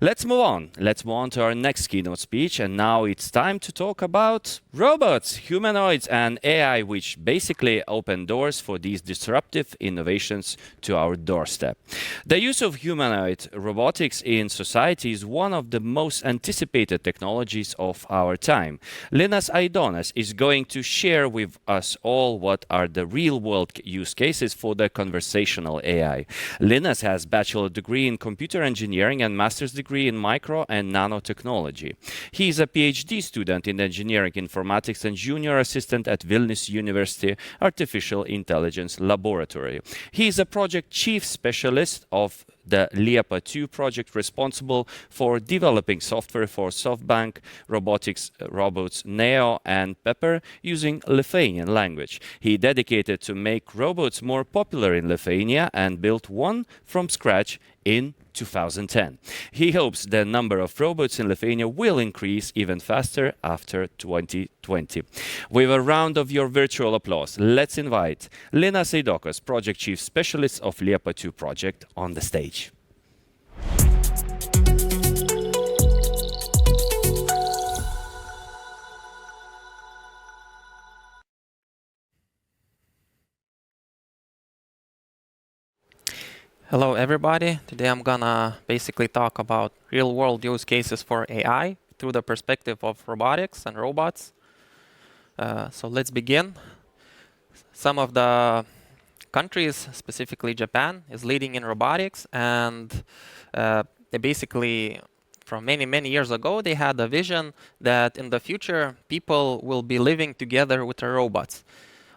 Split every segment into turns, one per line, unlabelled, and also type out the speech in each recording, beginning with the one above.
Let's move on. Let's move on to our next keynote speech. And now it's time to talk about robots, humanoids, and AI, which basically open doors for these disruptive innovations to our doorstep. The use of humanoid robotics in society is one of the most anticipated technologies of our time. Linas Aidokas is going to share with us all what are the real-world use cases for the conversational AI. Linas has bachelor degree in computer engineering and master's degree in micro and nanotechnology. He is a PhD student in engineering informatics and junior assistant at Vilnius University Artificial Intelligence Laboratory. He is a project chief specialist of the Liepa 2 project responsible for developing software for SoftBank robotics robots Neo and Pepper using Lithuanian language. He dedicated to make robots more popular in Lithuania and built one from scratch in 2010. He hopes the number of robots in Lithuania will increase even faster after 2020. With a round of your virtual applause, let's invite Linas Aidokas, Project Chief Specialist of Liepa 2 project, on the stage.
Hello everybody. Today I'm gonna basically talk about real-world use cases for AI through the perspective of robotics and robots. So let's begin. Some of the countries, specifically Japan, is leading in robotics, and they basically, from many years ago, they had a vision that in the future people will be living together with the robots.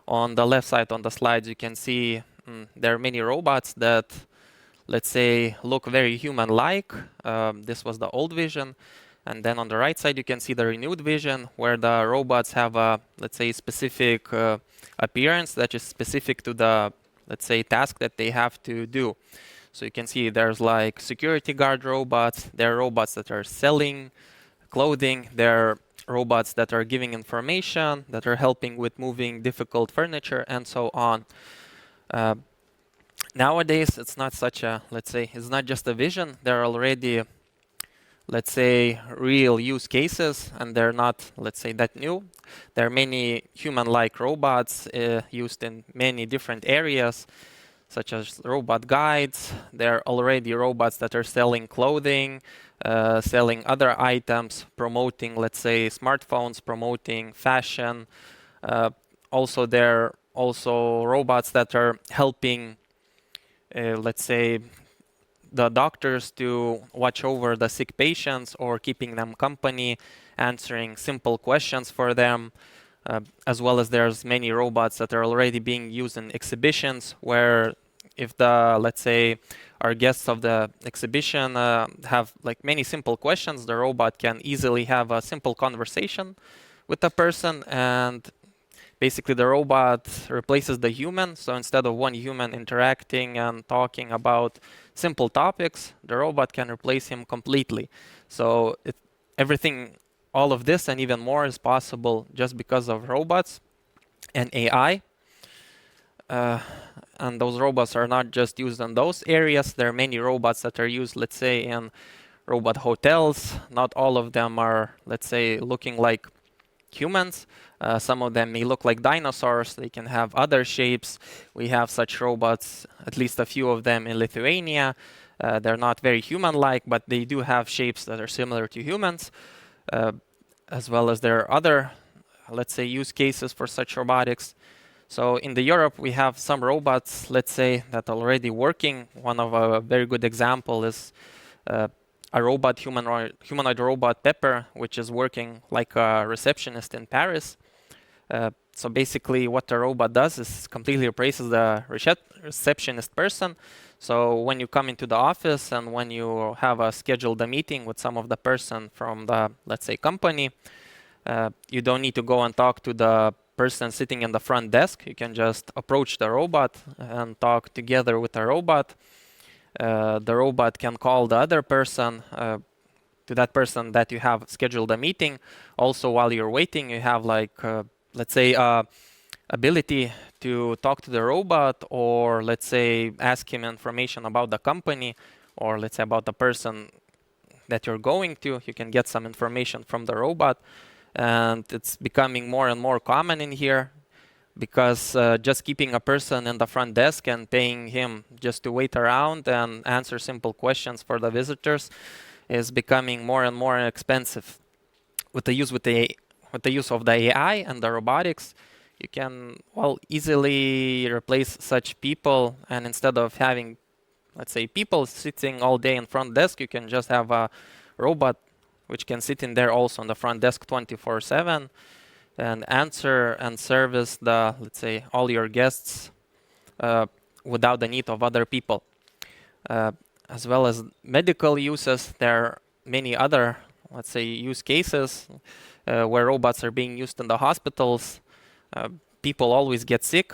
On the left side on the slides you can see there are many robots that, let's say, look very human-like. This was the old vision. And then on the right side, you can see the renewed vision, where the robots have a, let's say, specific appearance that is specific to the, let's say, task that they have to do. So you can see there's like security guard robots, there are robots that are selling clothing, there are robots that are giving information, that are helping with moving difficult furniture, and so on. Nowadays, it's not such a, let's say, it's not just a vision. There are already, let's say, real use cases, and they're not, let's say, that new. There are many human-like robots used in many different areas, such as robot guides. There are already robots that are selling clothing, selling other items, promoting, let's say, smartphones, promoting fashion. Also, there are also robots that are helping let's say, the doctors to watch over the sick patients or keeping them company, answering simple questions for them, as well as there's many robots that are already being used in exhibitions where if the, let's say, our guests of the exhibition have like many simple questions, the robot can easily have a simple conversation with the person, and basically, the robot replaces the human. So instead of one human interacting and talking about simple topics, the robot can replace him completely. So everything, all of this and even more is possible just because of robots and AI. And those robots are not just used in those areas. There are many robots that are used, let's say, in robot hotels. Not all of them are, let's say, looking like humans. Some of them may look like dinosaurs. They can have other shapes. We have such robots, at least a few of them in Lithuania. They're not very human-like, but they do have shapes that are similar to humans, as well as there are other, let's say, use cases for such robotics. So in the Europe, we have some robots, let's say, that are already working. One of a very good example is a robot, humanoid robot Pepper, which is working like a receptionist in Paris. So basically what the robot does is completely replaces the receptionist person. So when you come into the office and when you have a scheduled meeting with some of the person from the, let's say, company, you don't need to go and talk to the person sitting in the front desk. You can just approach the robot and talk together with the robot. The robot can call the other person, to that person that you have scheduled a meeting. Also, while you're waiting, you have like, let's say, ability to talk to the robot, or let's say ask him information about the company, or let's say about the person that you're going to. You can get some information from the robot, and it's becoming more and more common in here because just keeping a person in the front desk and paying him just to wait around and answer simple questions for the visitors is becoming more and more expensive. With the use of the AI and the robotics, you can easily replace such people, and instead of having, let's say, people sitting all day in front desk, you can just have a robot which can sit in there also on the front desk 24/7 and answer and service the, let's say, all your guests without the need of other people. As well as medical uses, there are many other, let's say, use cases where robots are being used in the hospitals. People always get sick,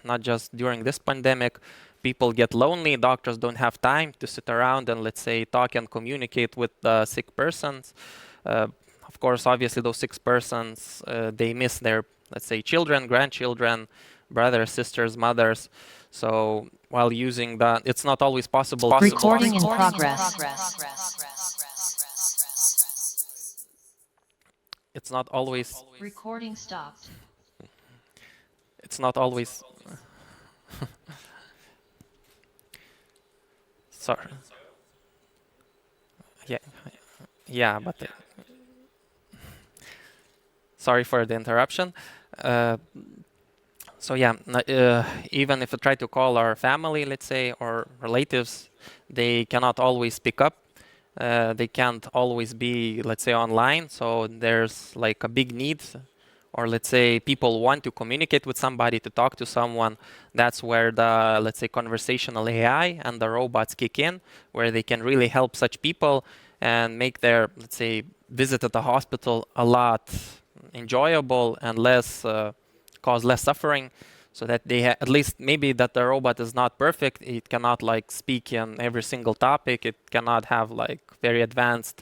not just during this pandemic. People get lonely. Doctors don't have time to sit around and, let's say, talk and communicate with the sick persons. Of course, obviously, those sick persons, they miss their, let's say, children, grandchildren, brothers, sisters, mothers. So while using that, it's not always possible.
Recording in progress.
It's not always.
Recording stopped.
It's not always. Sorry. Yeah, but sorry for the interruption. So yeah, even if I try to call our family, let's say, or relatives, they cannot always pick up. They can't always be, let's say, online. So there's like a big need, or let's say people want to communicate with somebody, to talk to someone. That's where the, let's say, conversational AI and the robots kick in, where they can really help such people and make their, let's say, visit at the hospital a lot enjoyable and cause less suffering, so that they at least, maybe that the robot is not perfect. It cannot like speak in every single topic. It cannot have like very advanced,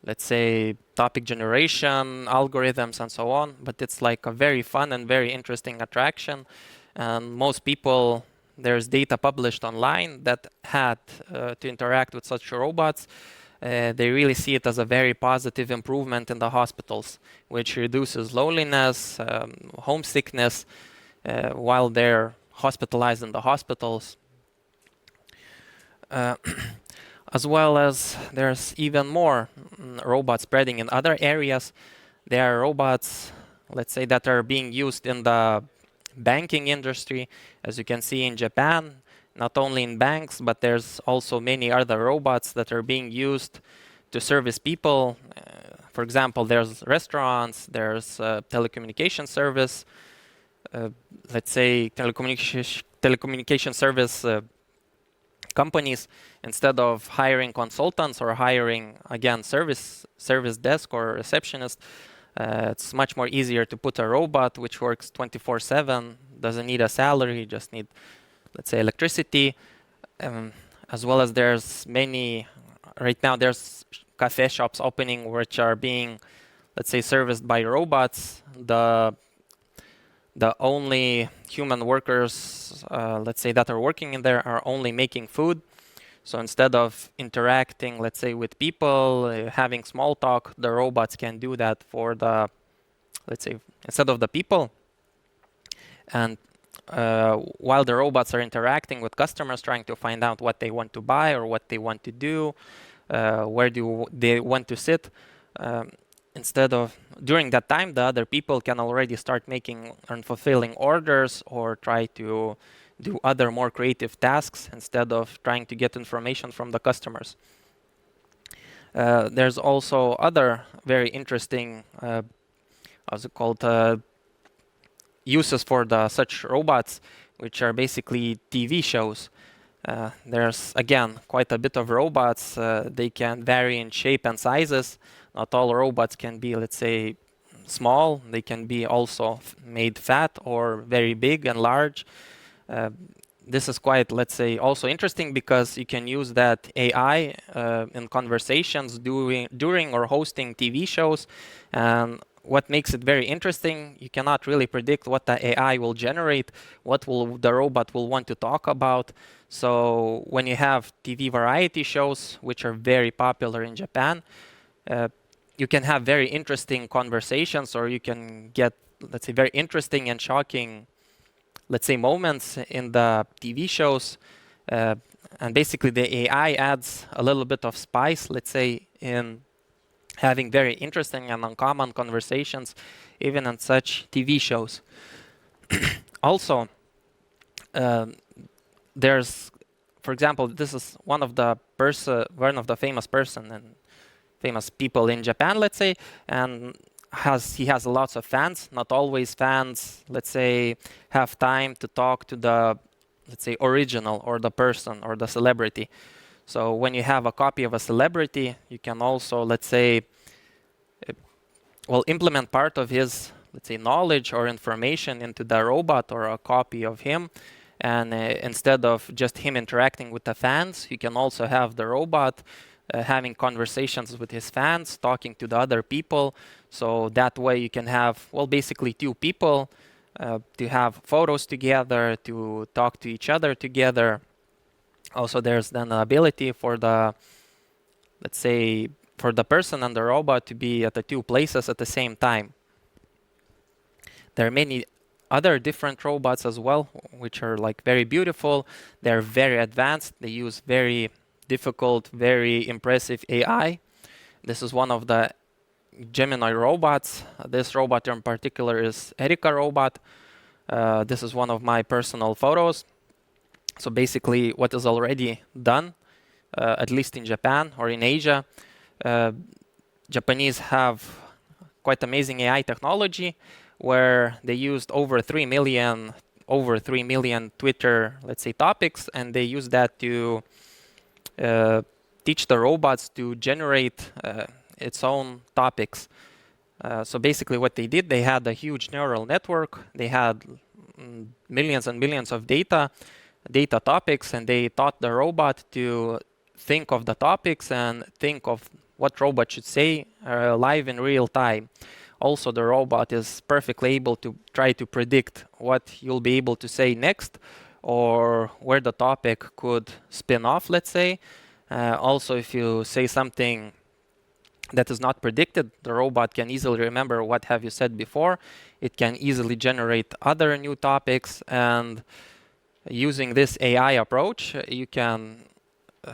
let's say, topic generation algorithms and so on. But it's like a very fun and very interesting attraction. And most people, there's data published online that had to interact with such robots. They really see it as a very positive improvement in the hospitals, which reduces loneliness, homesickness, while they're hospitalized in the hospitals. As well as there's even more robots spreading in other areas. There are robots, let's say, that are being used in the banking industry, as you can see in Japan. Not only in banks, but there's also many other robots that are being used to service people. For example, there's restaurants, there's telecommunication service, let's say telecommunication service companies. Instead of hiring consultants or hiring, again, service desk or receptionist, it's much more easier to put a robot which works 24/7, doesn't need a salary, just need, let's say, electricity. As well as there's many, right now there's cafe shops opening which are being, let's say, serviced by robots. The only human workers, let's say, that are working in there are only making food. So instead of interacting, let's say, with people, having small talk, the robots can do that for the, let's say, instead of the people. And while the robots are interacting with customers, trying to find out what they want to buy or what they want to do, where do they want to sit, instead of, during that time, the other people can already start making and fulfilling orders or try to do other more creative tasks instead of trying to get information from the customers. There's also other very interesting, how's it called, uses for such robots, which are basically TV shows. There's, again, quite a bit of robots. They can vary in shape and sizes. Not all robots can be, let's say, small. They can be also made fat or very big and large. This is quite, let's say, also interesting because you can use that AI in conversations during or hosting TV shows. And what makes it very interesting, you cannot really predict what the AI will generate, what will the robot will want to talk about. So when you have TV variety shows, which are very popular in Japan, you can have very interesting conversations, or you can get, let's say, very interesting and shocking, let's say, moments in the TV shows. And basically the AI adds a little bit of spice, let's say, in having very interesting and uncommon conversations, even on such TV shows. Also, there's, for example, this is one of the famous people in Japan, let's say, and he has lots of fans. Not always fans, let's say, have time to talk to the, let's say, original or the person or the celebrity. So when you have a copy of a celebrity, you can also, let's say, implement part of his, let's say, knowledge or information into the robot or a copy of him. And instead of just him interacting with the fans, you can also have the robot having conversations with his fans, talking to the other people. So that way you can have, basically two people to have photos together, to talk to each other together. Also, there's then the ability for the, let's say, for the person and the robot to be at the two places at the same time. There are many other different robots as well, which are like very beautiful. They're very advanced. They use very difficult, very impressive AI. This is one of the Geminoid robots. This robot in particular is Aidokas robot. This is one of my personal photos. So basically what is already done, at least in Japan or in Asia, Japanese have quite amazing AI technology where they used over 3 million Twitter, let's say, topics, and they use that to teach the robots to generate its own topics. So basically what they did, they had a huge neural network. They had millions and millions of data topics, and they taught the robot to think of the topics and think of what robot should say live in real time. Also, the robot is perfectly able to try to predict what you'll be able to say next, or where the topic could spin off, let's say. Also, if you say something that is not predicted, the robot can easily remember what have you said before. It can easily generate other new topics, and using this AI approach, you can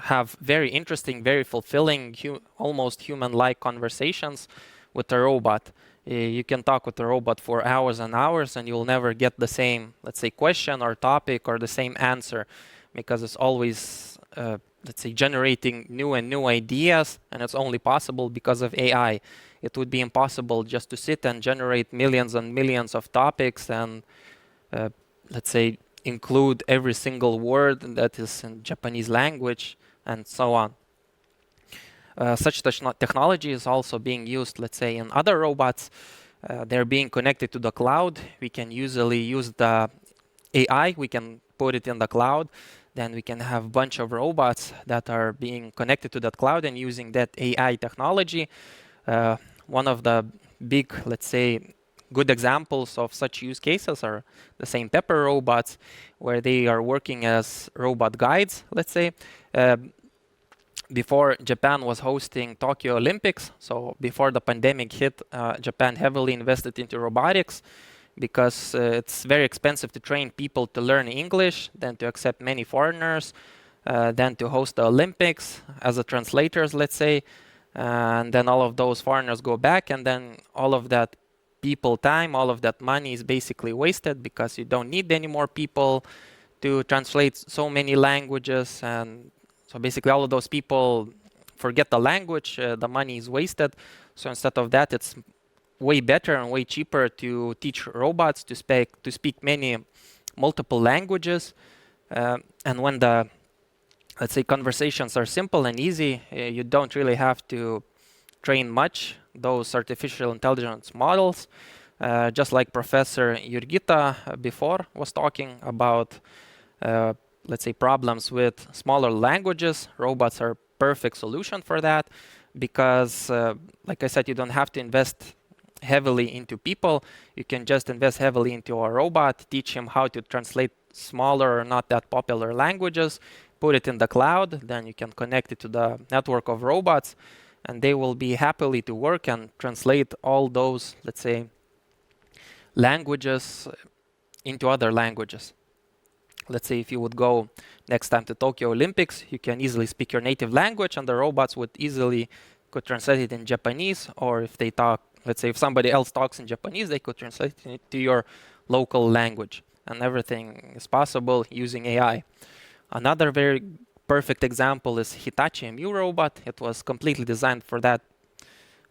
have very interesting, very fulfilling, almost human-like conversations with the robot. You can talk with the robot for hours and hours, and you'll never get the same, let's say, question or topic or the same answer, because it's always, let's say, generating new and new ideas, and it's only possible because of AI. It would be impossible just to sit and generate millions and millions of topics and, let's say, include every single word that is in Japanese language and so on. Such technology is also being used, let's say, in other robots. They're being connected to the cloud. We can usually use the AI. We can put it in the cloud. Then we can have a bunch of robots that are being connected to that cloud and using that AI technology. One of the big, let's say, good examples of such use cases are the same Pepper robots, where they are working as robot guides, let's say. Before, Japan was hosting Tokyo Olympics. So before the pandemic hit, Japan heavily invested into robotics because it's very expensive to train people to learn English, then to accept many foreigners, then to host the Olympics as a translators, let's say. And then all of those foreigners go back, and then all of that people time, all of that money is basically wasted because you don't need any more people to translate so many languages. And so basically all of those people forget the language, the money is wasted. So instead of that, it's way better and way cheaper to teach robots to speak multiple languages. And when the, let's say, conversations are simple and easy, you don't really have to train much those artificial intelligence models. Just like Professor Jurgita before was talking about, let's say, problems with smaller languages. Robots are a perfect solution for that because, like I said, you don't have to invest heavily into people. You can just invest heavily into a robot, teach him how to translate smaller or not that popular languages, put it in the cloud, then you can connect it to the network of robots, and they will be happily to work and translate all those, let's say, languages into other languages. Let's say if you would go next time to Tokyo Olympics, you can easily speak your native language and the robots would easily could translate it in Japanese, or if they talk, let's say if somebody else talks in Japanese, they could translate it to your local language. And everything is possible using AI. Another very perfect example is Hitachi Emiew robot. It was completely designed for that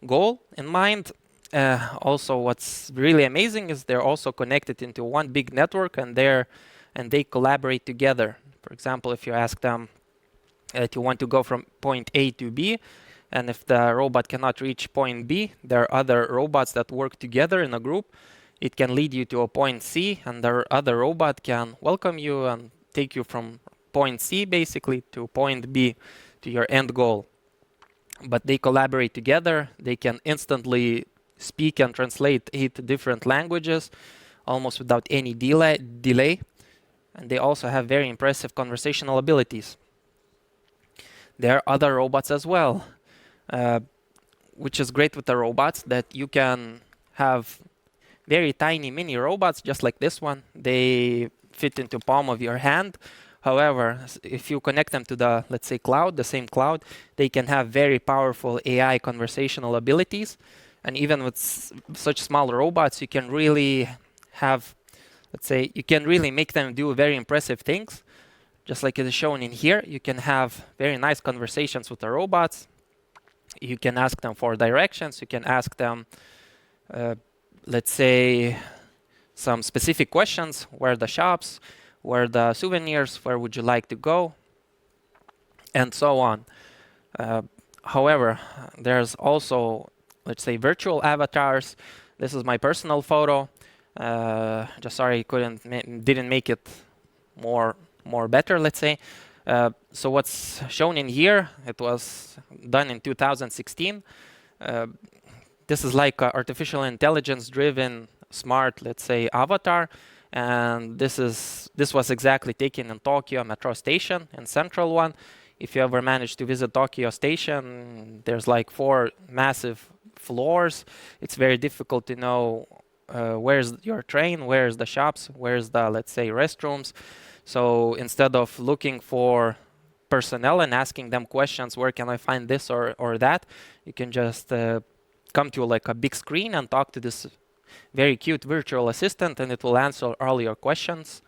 goal in mind. Also, what's really amazing is they're also connected into one big network, and they collaborate together. For example, if you ask them to want to go from point A to B, and if the robot cannot reach point B, there are other robots that work together in a group. It can lead you to a point C, and the other robot can welcome you and take you from point C basically to point B, to your end goal. But they collaborate together. They can instantly speak and translate 8 different languages almost without any delay. And they also have very impressive conversational abilities. There are other robots as well, which is great with the robots, that you can have very tiny mini robots just like this one. They fit into palm of your hand. However, if you connect them to the, let's say, cloud, the same cloud, they can have very powerful AI conversational abilities. And even with such small robots, you can really have, let's say, you can really make them do very impressive things. Just like it is shown in here, you can have very nice conversations with the robots. You can ask them for directions. You can ask them, let's say, some specific questions. Where are the shops? Where are the souvenirs? Where would you like to go? And so on. However, there's also, let's say, virtual avatars. This is my personal photo. Just sorry, didn't make it more better, let's say. So what's shown in here, it was done in 2016. This is like an artificial intelligence driven smart, let's say, avatar. And this was exactly taken in Tokyo Metro Station, in Central One. If you ever manage to visit Tokyo Station, there's like 4 massive floors. It's very difficult to know where's your train, where's the shops, where's the, let's say, restrooms. So instead of looking for personnel and asking them questions, where can I find this or that, you can just come to like a big screen and talk to this very cute virtual assistant, and it will answer all your questions.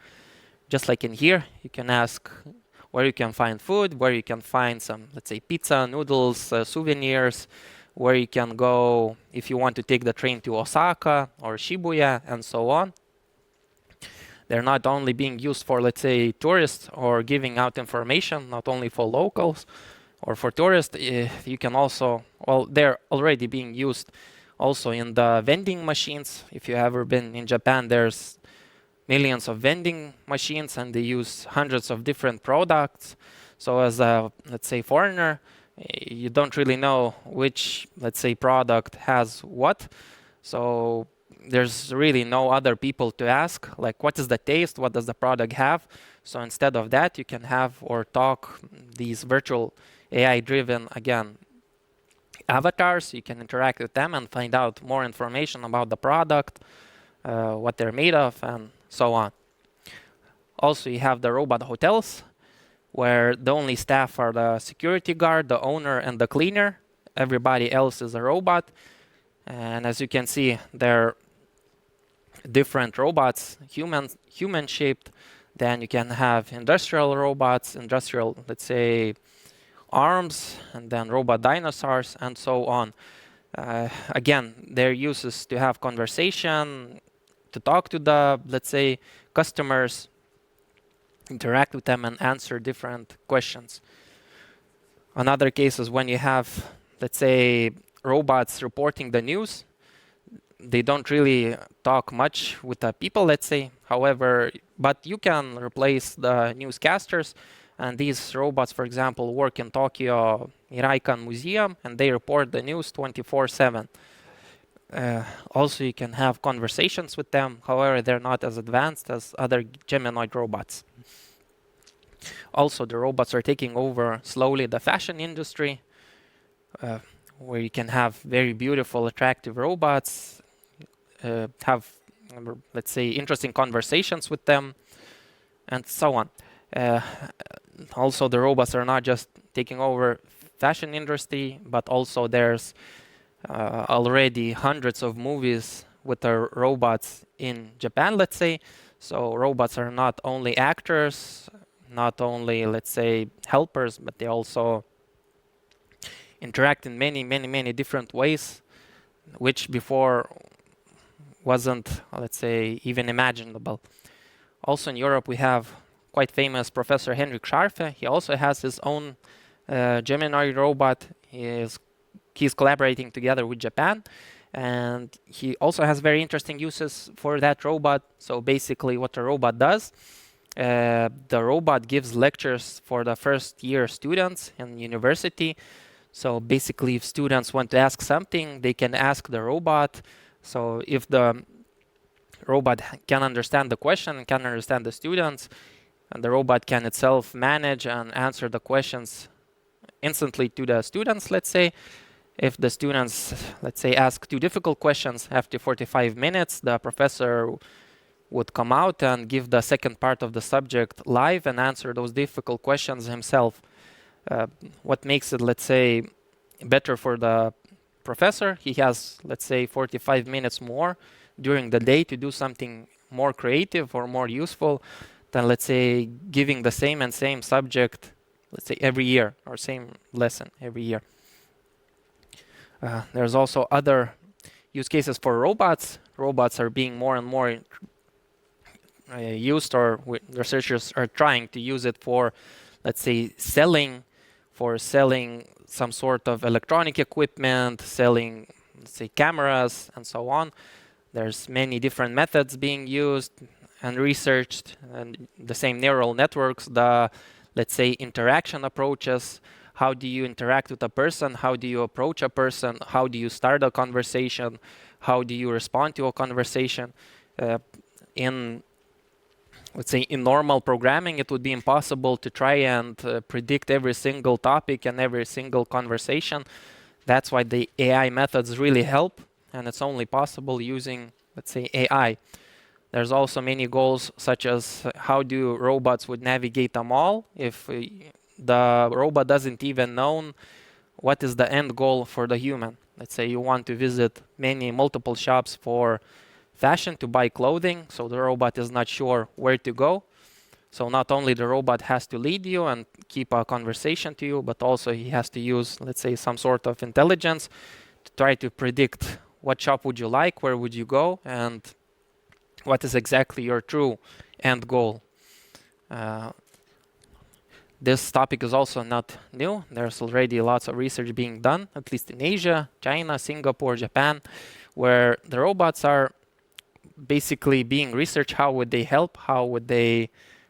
Just like in here, you can ask where you can find food, where you can find some, let's say, pizza, noodles, souvenirs, where you can go if you want to take the train to Osaka or Shibuya, and so on. They're not only being used for, let's say, tourists or giving out information, not only for locals or for tourists. You can also, well, they're already being used also in the vending machines. If you've ever been in Japan, there's millions of vending machines and they use hundreds of different products. So as a, let's say, foreigner, you don't really know which, let's say, product has what. So there's really no other people to ask, like, what is the taste? What does the product have? So instead of that, you can have or talk these virtual AI-driven, again, avatars. You can interact with them and find out more information about the product, what they're made of, and so on. Also, you have the robot hotels, where the only staff are the security guard, the owner, and the cleaner. Everybody else is a robot. And as you can see, they're different robots, human-shaped. Then you can have industrial robots, industrial, let's say, arms, and then robot dinosaurs, and so on. Again, their use is to have conversation, to talk to the, let's say, customers, interact with them, and answer different questions. Another case is when you have, let's say, robots reporting the news. They don't really talk much with the people, let's say. However, but you can replace the newscasters. And these robots, for example, work in Tokyo Iraikan Museum, and they report the news 24/7. Also, you can have conversations with them. However, they're not as advanced as other Geminoid robots. Also, the robots are taking over slowly the fashion industry, where you can have very beautiful, attractive robots, have, let's say, interesting conversations with them, and so on. Uh, Also, the robots are not just taking over fashion industry, but also there's already hundreds of movies with the robots in Japan, let's say. So robots are not only actors, not only, let's say, helpers, but they also interact in many different ways, which before wasn't, let's say, even imaginable. Also in Europe, we have quite famous Professor Henrik Scharfe. He also has his own Geminoid robot. He's collaborating together with Japan, and he also has very interesting uses for that robot. So basically, what the robot does, the robot gives lectures for the first year students in university. So basically, if students want to ask something, they can ask the robot. So if the robot can understand the question and can understand the students, and the robot can itself manage and answer the questions instantly to the students, let's say. If the students, let's say, ask too difficult questions, after 45 minutes, the professor would come out and give the second part of the subject live and answer those difficult questions himself. What makes it, let's say, better for the professor, he has, let's say, 45 minutes more during the day to do something more creative or more useful than, let's say, giving the same subject, let's say, every year, or same lesson every year. There's also other use cases for robots. Robots are being more and more used, or researchers are trying to use it for, let's say, selling some sort of electronic equipment, selling, let's say, cameras and so on. There's many different methods being used and researched, and the same neural networks, the, let's say, interaction approaches. How do you interact with a person? How do you approach a person? How do you start a conversation? How do you respond to a conversation? In, let's say, in normal programming, it would be impossible to try and predict every single topic and every single conversation. That's why the AI methods really help, and it's only possible using, let's say, AI. There's also many goals, such as how do robots would navigate a mall if the robot doesn't even know what is the end goal for the human. Let's say you want to visit multiple shops for fashion to buy clothing, so the robot is not sure where to go. So not only the robot has to lead you and keep a conversation to you, but also he has to use, let's say, some sort of intelligence to try to predict what shop would you like, where would you go, and what is exactly your true end goal. This topic is also not new. There's already lots of research being done, at least in Asia, China, Singapore, Japan, where the robots are basically being researched. How would they help? How would they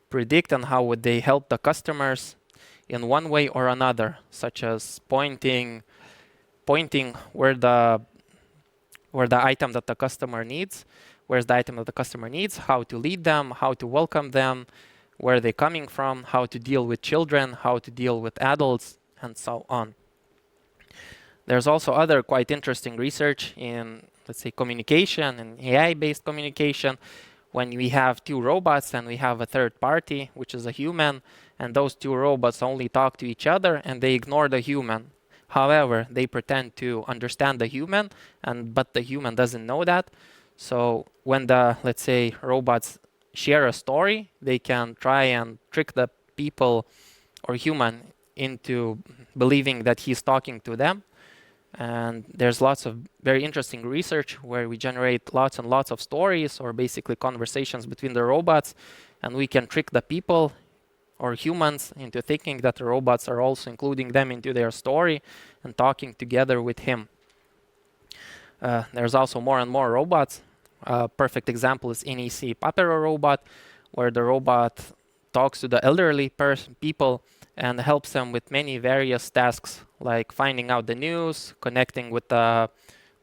predict? And how would they help the customers in one way or another, such as pointing where the item that the customer needs, where's the item that the customer needs, how to lead them, how to welcome them, where they're coming from, how to deal with children, how to deal with adults, and so on. There's also other quite interesting research in, let's say, communication and AI-based communication, when we have two robots and we have a third party, which is a human, and those two robots only talk to each other and they ignore the human. However, they pretend to understand the human, but the human doesn't know that. So when the, let's say, robots share a story, they can try and trick the people or human into believing that he's talking to them. And there's lots of very interesting research where we generate lots and lots of stories, or basically conversations between the robots, and we can trick the people or humans into thinking that the robots are also including them into their story and talking together with him. There's also more and more robots. A perfect example is NEC Papero robot, where the robot talks to the elderly people and helps them with many various tasks, like finding out the news, connecting with the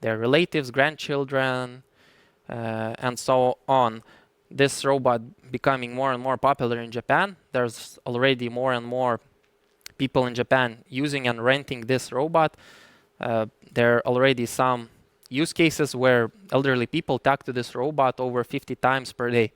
their relatives, grandchildren, and so on. This robot becoming more and more popular in Japan. There's already more and more people in Japan using and renting this robot. There are already some use cases where elderly people talk to this robot over 50 times per day.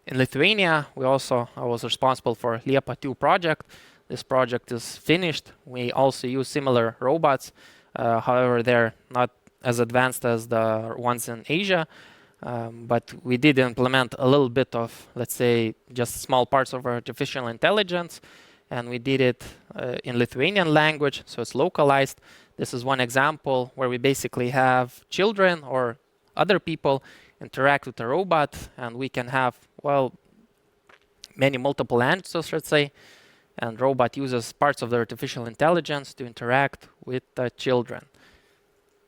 In Lithuania, I was responsible for Liepa 2 project. This project is finished. We also use similar robots. However, they're not as advanced as the ones in Asia. But we did implement a little bit of, let's say, just small parts of artificial intelligence. And we did it in Lithuanian language, so it's localized. This is one example where we basically have children or other people interact with the robot, and we can have, well, many multiple answers, let's say, and robot uses parts of the artificial intelligence to interact with the children.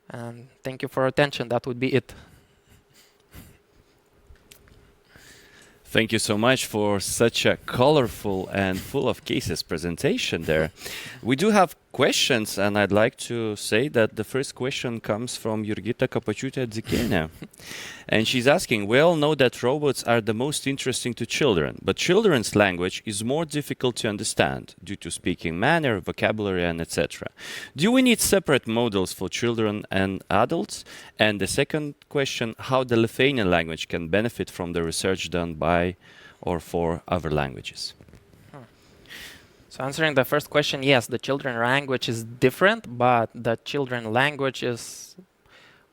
And thank you for your attention. That would be it.
Thank you so much for such a colorful and full of cases presentation there. We do have questions, and I'd like to say that the first question comes from Jurgita Kapačiūtė-Dzikienė. And she's asking, we all know that robots are the most interesting to children, but children's language is more difficult to understand due to speaking manner, vocabulary, and etc. Do we need separate models for children and adults? And the second question, how the Lithuanian language can benefit from the research done by or for other languages?
So answering the first question, yes, the children language is different, but the children language is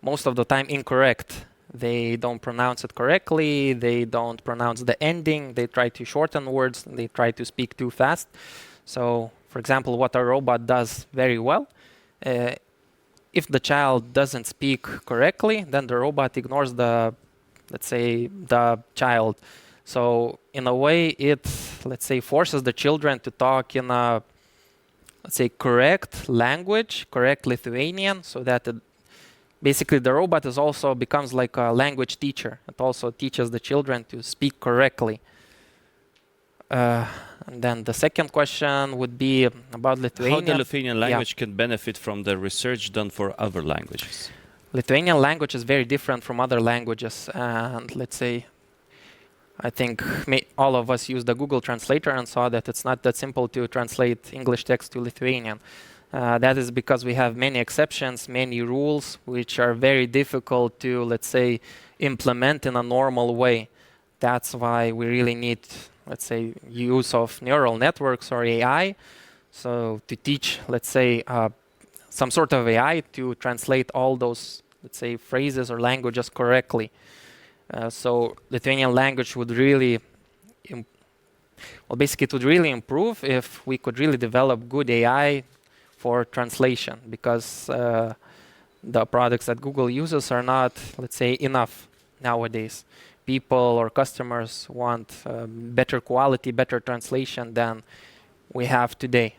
most of the time incorrect. They don't pronounce it correctly, they don't pronounce the ending, they try to shorten words, they try to speak too fast. So, for example, what a robot does very well, if the child doesn't speak correctly, then the robot ignores the, let's say, the child. So in a way, it, let's say, forces the children to talk in a, let's say, correct language, correct Lithuanian, so that basically the robot is also becomes like a language teacher. It also teaches the children to speak correctly. And then the second question would be about Lithuanian.
How the Lithuanian language can benefit from the research done for other languages?
Lithuanian language is very different from other languages, and let's say, I think all of us used the Google Translator and saw that it's not that simple to translate English text to Lithuanian. That is because we have many exceptions, many rules, which are very difficult to, let's say, implement in a normal way. That's why we really need, let's say, use of neural networks or AI. So to teach, let's say, some sort of AI to translate all those, let's say, phrases or languages correctly. So Lithuanian language would really, well, basically it would really improve if we could really develop good AI for translation, because the products that Google uses are not, let's say, enough nowadays. People or customers want better quality, better translation than we have today.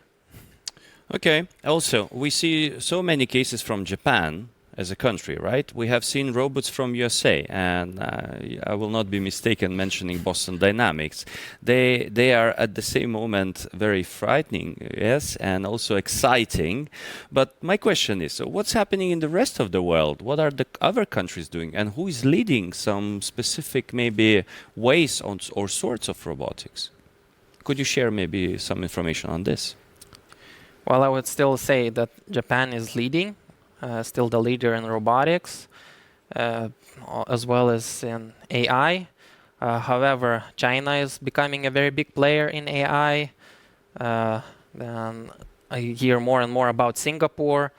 Okay. Also, we see so many cases from Japan as a country, right? We have seen robots from USA, and I will not be mistaken mentioning Boston Dynamics. They are at the same moment very frightening, yes, and also exciting. But my question is, so what's happening in the rest of the world? What are the other countries doing, and who is leading some specific maybe ways on, or sorts of robotics? Could you share maybe some information on this?
Well, I would still say that Japan is leading. Still the leader in robotics, as well as in AI. However, China is becoming a very big player in AI. Then I hear more and more about Singapore.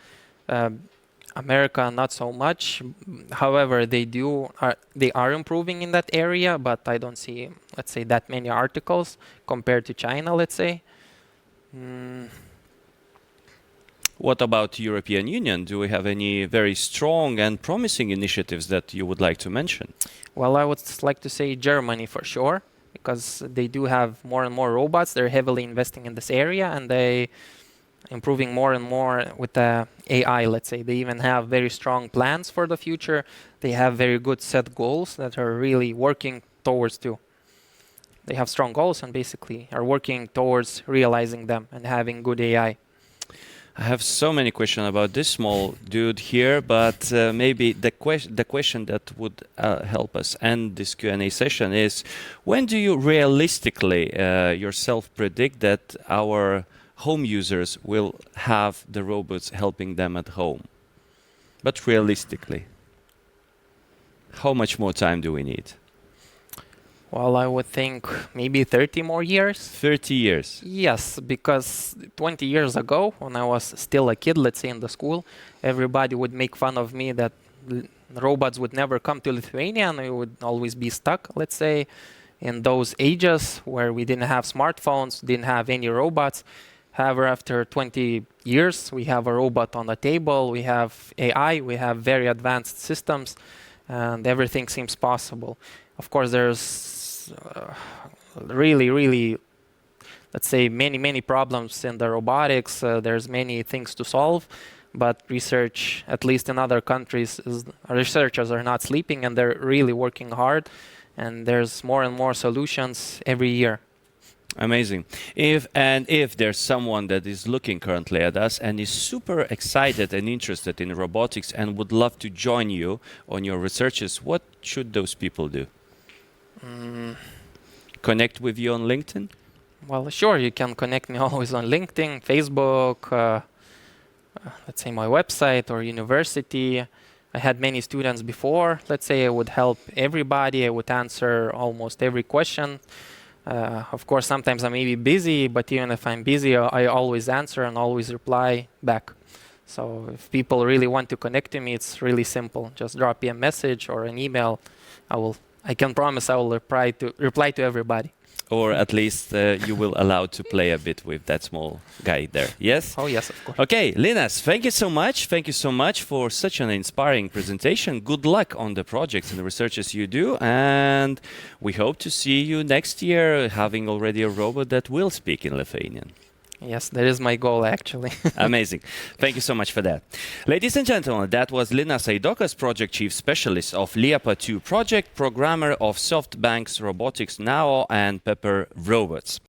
America, not so much. However, they are improving in that area, but I don't see, let's say, that many articles compared to China, let's say.
What about European Union? Do we have any very strong and promising initiatives that you would like to mention?
Well, I would like to say Germany for sure, because they do have more and more robots. They're heavily investing in this area, and they improving more and more with the AI, let's say. They even have very strong plans for the future. They have very good set goals that are really working towards to. They have strong goals and basically are working towards realizing them and having good AI.
I have so many questions about this small dude here, but maybe the question that would help us end this Q&A session is, when do you realistically yourself predict that our home users will have the robots helping them at home? But realistically, how much more time do we need?
Well, I would think maybe 30 more years.
30 years.
Yes, because 20 years ago, when I was still a kid, let's say in the school, everybody would make fun of me that robots would never come to Lithuania and we would always be stuck, let's say, in those ages where we didn't have smartphones, didn't have any robots. However, after 20 years, we have a robot on the table, we have AI, we have very advanced systems, and everything seems possible. Of course, there's really, let's say, many problems in the robotics. There's many things to solve, but research, at least in other countries, researchers are not sleeping and they're really working hard. And there's more and more solutions every year.
Amazing. If there's someone that is looking currently at us and is super excited and interested in robotics and would love to join you on your researches, what should those people do? Connect with you on LinkedIn?
Well, sure, you can connect me always on LinkedIn, Facebook, let's say my website or university. I had many students before. Let's say I would help everybody. I would answer almost every question. Of course, sometimes I may be busy, but even if I'm busy, I always answer and always reply back. So if people really want to connect to me, it's really simple. Just drop me a message or an email. I can promise I will reply to everybody.
Or at least you will allow to play a bit with that small guy there. Yes?
Oh, yes, of course.
Okay, Linas, thank you so much. Thank you so much for such an inspiring presentation. Good luck on the projects and the researches you do. And we hope to see you next year having already a robot that will speak in Lithuanian.
Yes, that is my goal, actually.
Amazing. Thank you so much for that. Ladies and gentlemen, that was Linas Aidokas, Project Chief Specialist of Liepa 2 project, programmer of SoftBank's Robotics Now and Pepper Robots.